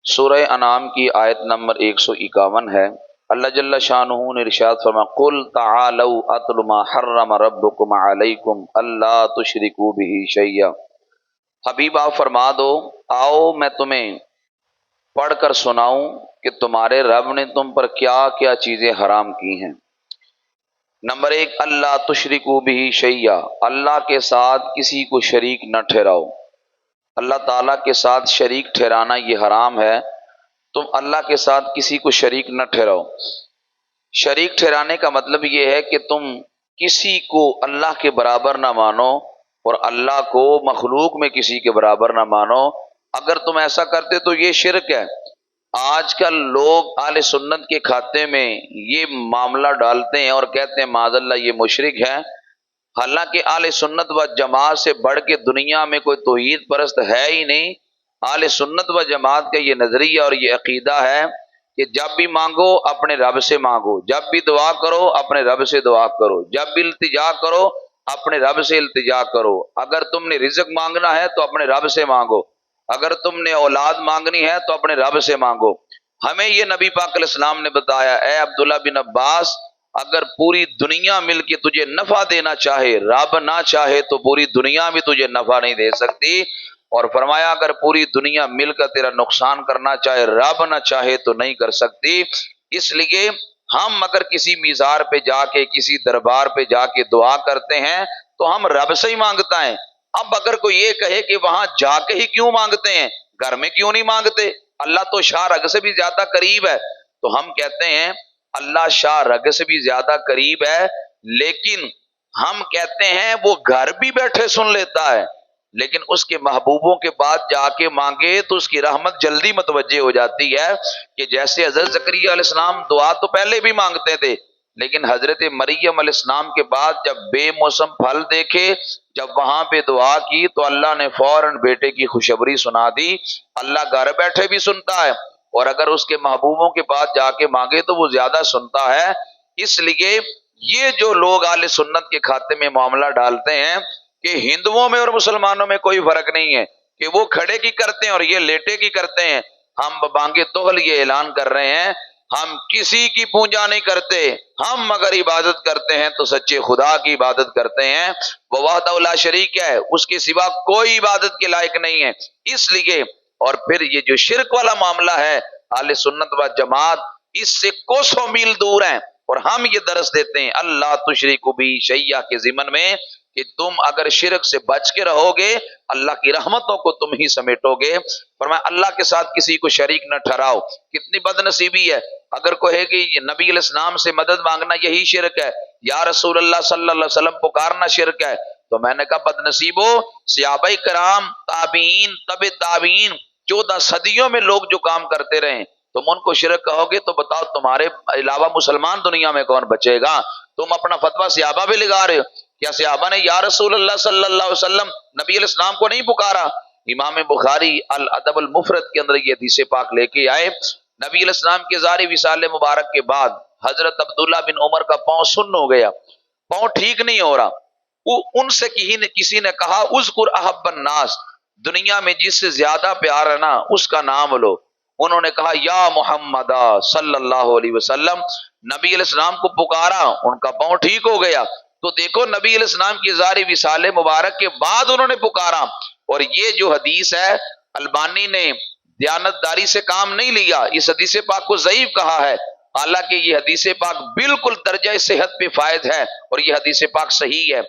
سورہ انعام کی آیت نمبر 151 ہے۔ اللہ جل شانہ نے ارشاد فرمایا قل تعالوا اتل ما حرم ربکم علیکم الا تشرکوا بہ شیئا۔ حبیب آپ فرما دو، آؤ میں تمہیں پڑھ کر سناؤں کہ تمہارے رب نے تم پر کیا کیا چیزیں حرام کی ہیں۔ نمبر 1، اللہ تشرکوا بہ شیئا، اللہ کے ساتھ کسی کو شریک نہ ٹھہراؤ۔ اللہ تعالیٰ کے ساتھ شریک ٹھہرانا یہ حرام ہے۔ تم اللہ کے ساتھ کسی کو شریک نہ ٹھہراؤ۔ شریک ٹھہرانے کا مطلب یہ ہے کہ تم کسی کو اللہ کے برابر نہ مانو اور اللہ کو مخلوق میں کسی کے برابر نہ مانو۔ اگر تم ایسا کرتے تو یہ شرک ہے۔ آج کل لوگ اہل سنت کے کھاتے میں یہ معاملہ ڈالتے ہیں اور کہتے ہیں معاذ اللہ یہ مشرک ہے، حالانکہ اہل سنت و جماعت سے بڑھ کے دنیا میں کوئی توحید پرست ہے ہی نہیں۔ اہل سنت و جماعت کا یہ نظریہ اور یہ عقیدہ ہے کہ جب بھی مانگو اپنے رب سے مانگو، جب بھی دعا کرو اپنے رب سے دعا کرو، جب بھی التجا کرو اپنے رب سے التجا کرو۔ اگر تم نے رزق مانگنا ہے تو اپنے رب سے مانگو، اگر تم نے اولاد مانگنی ہے تو اپنے رب سے مانگو۔ ہمیں یہ نبی پاک علیہ السلام نے بتایا، اے عبداللہ بن عباس، اگر پوری دنیا مل کے تجھے نفع دینا چاہے، رب نہ چاہے تو پوری دنیا بھی تجھے نفع نہیں دے سکتی، اور فرمایا اگر پوری دنیا مل کر تیرا نقصان کرنا چاہے، رب نہ چاہے تو نہیں کر سکتی۔ اس لیے ہم اگر کسی میزار پہ جا کے، کسی دربار پہ جا کے دعا کرتے ہیں تو ہم رب سے ہی مانگتا ہے۔ اب اگر کوئی یہ کہے کہ وہاں جا کے ہی کیوں مانگتے ہیں، گھر میں کیوں نہیں مانگتے، اللہ تو شاہ رگ سے بھی زیادہ قریب ہے، تو ہم کہتے ہیں اللہ شاہ رگ سے بھی زیادہ قریب ہے، لیکن ہم کہتے ہیں وہ گھر بھی بیٹھے سن لیتا ہے، لیکن اس کے محبوبوں کے پاس جا کے مانگے تو اس کی رحمت جلدی متوجہ ہو جاتی ہے۔ کہ جیسے حضرت زکریا علیہ السلام دعا تو پہلے بھی مانگتے تھے، لیکن حضرت مریم علیہ السلام کے بعد جب بے موسم پھل دیکھے، جب وہاں پہ دعا کی تو اللہ نے فوراً بیٹے کی خوشخبری سنا دی۔ اللہ گھر بیٹھے بھی سنتا ہے، اور اگر اس کے محبوبوں کے پاس جا کے مانگے تو وہ زیادہ سنتا ہے۔ اس لیے یہ جو لوگ اہل سنت کے کھاتے میں معاملہ ڈالتے ہیں کہ ہندوؤں میں اور مسلمانوں میں کوئی فرق نہیں ہے، کہ وہ کھڑے کی کرتے ہیں اور یہ لیٹے کی کرتے ہیں، ہم ببانگ توغل یہ اعلان کر رہے ہیں ہم کسی کی پوجا نہیں کرتے، ہم اگر عبادت کرتے ہیں تو سچے خدا کی عبادت کرتے ہیں، وہ وحدہ لا شریک ہے، اس کے سوا کوئی عبادت کے لائق نہیں ہے۔ اس لیے اور پھر یہ جو شرک والا معاملہ ہے، اہل سنت و جماعت اس سے کوسوں میل دور ہیں، اور ہم یہ درس دیتے ہیں اللہ تشرکوا بہ شیئا کے ضمن میں کہ تم اگر شرک سے بچ کے رہو گے اللہ کی رحمتوں کو تم ہی سمیٹو گے۔ فرمایا اللہ کے ساتھ کسی کو شریک نہ ٹھہراؤ۔ کتنی بد نصیبی ہے اگر کوئی ہے کہ یہ نبی علیہ السلام سے مدد مانگنا یہی شرک ہے، یا رسول اللہ صلی اللہ علیہ وسلم پکارنا شرک ہے، تو میں نے کہا بد نصیبو، صحابہ کرام، تابعین، طب تابعین، 14 صدیوں میں لوگ جو کام کرتے رہے، تم ان کو شرک کہو گے تو بتاؤ تمہارے علاوہ مسلمان دنیا میں کون بچے گا؟ تم اپنا فتویٰ صحابہ بھی لگا رہے ہو۔ کیا صحابہ نے یا رسول اللہ صلی اللہ علیہ وسلم نبی علیہ السلام کو نہیں پکارا؟ امام بخاری الادب المفرد کے اندر یہ حدیث پاک لے کے آئے، نبی علیہ السلام کے ظاہری وصال مبارک کے بعد حضرت عبداللہ بن عمر کا پاؤں سن ہو گیا، پاؤں ٹھیک نہیں ہو رہا۔ ان سے کسی نے کہا اذکر احب الناس، دنیا میں جس سے زیادہ پیار ہے نا اس کا نام لو۔ انہوں نے کہا یا محمد صلی اللہ علیہ وسلم، نبی علیہ السلام کو پکارا، ان کا پاؤں ٹھیک ہو گیا۔ تو دیکھو نبی علیہ السلام کی ظاہری وصال مبارک کے بعد انہوں نے پکارا، اور یہ جو حدیث ہے البانی نے دیانتداری سے کام نہیں لیا، اس حدیث پاک کو ضعیف کہا ہے، حالانکہ یہ حدیث پاک بالکل درجہ صحت پہ فائز ہے اور یہ حدیث پاک صحیح ہے۔